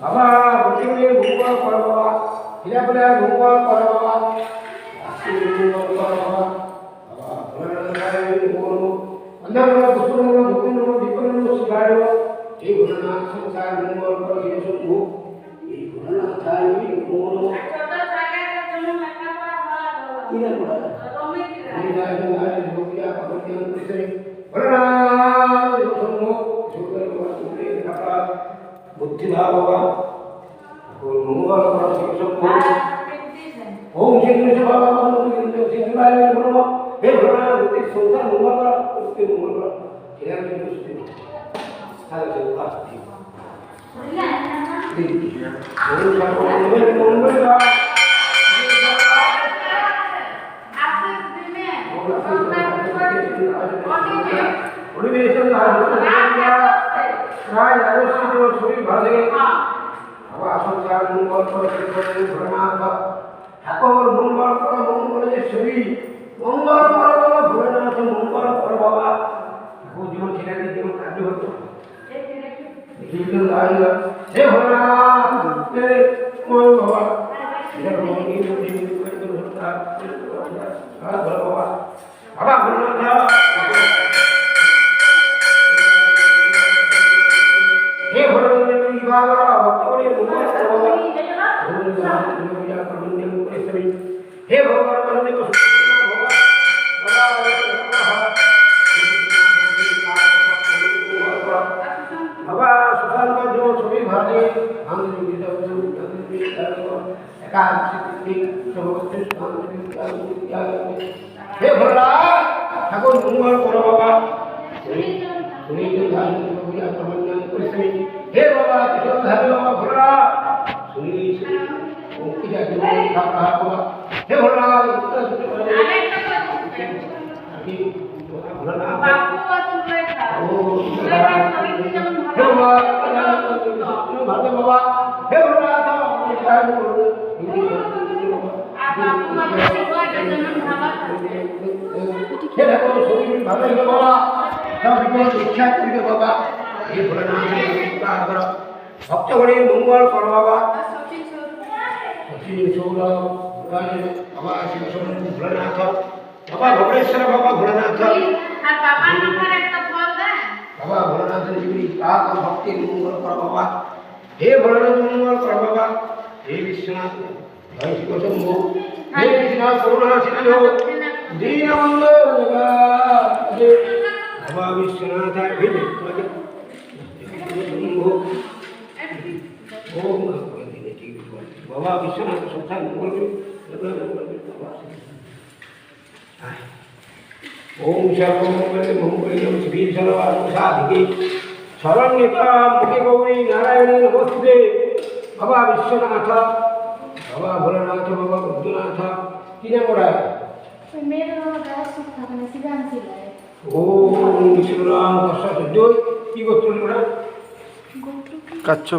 বাবা প্রতিদিন মঙ্গল করো বাবা, ফিরে ফিরে মঙ্গল করো বাবা, মঙ্গল করো বাবা, বাবা ভোলানাথ এই ভোলানাথ সংসার মঙ্গল করো শিব শম্ভু, এই ভোলানাথ এই মঙ্গল बुद्धि बाबा मंगल ओम श्री कृष्ण बाबा हे भगवान बुद्धि संसार मंगल बुद्धि मंगल ঠাকুর মঙ্গল করো মঙ্গলেশ্বরী মঙ্গল করো বাবা ভোলানাথ মঙ্গল করো বাবা জীবন ছেলেদের জীবন কার্য হতো হে ভোলানাথ বাবা বাবা ভোলানাথ हे भगवान विभागा भक्तों मंगल करो हे भगवान मंदिर को बाबा सुशांत का जो छवि भागे हम हे भगवान ठाकुर मंगल करो बाबा हे बाबा किशोर धारी बाबा भोला सुनी मुक्ति का जीवन था बाबा हे भोला भोला बापू सुन था ओ हे बाबा हे भोला था हे ठाकुर सोनी भागे बाबा सब इच्छा करिए बाबा हे भोलानाथ भक्त गणे मंगल करो बाबा बाबा शिव शंभु भोलानाथ बाबा भुवनेश्वर बाबा भोलानाथ बाबा भोलानाथ जीवनी पाक भक्ति मंगल करो बाबा हे भोलानाथ मंगल करो बाबा हे विश्वनाथ जय शिव शंभु हे कृष्ण करुणा सिंधु दीनबंधु बाबा विश्वनाथ बाबा विश्वनाथ संसार ओम सर्वमंगल मंगलम श्री सर्वार्थसाधिके शरण्यता मुखे गौरी नारायण नमस्ते बाबा विश्वनाथ बाबा भोलानाथ बाबा बुद्धनाथ की नाम रहा है मेरा नाम गायत्री था मैं सिद्धांत से ओम श्री राम कृष्ण जो की गोत्र में कच्चो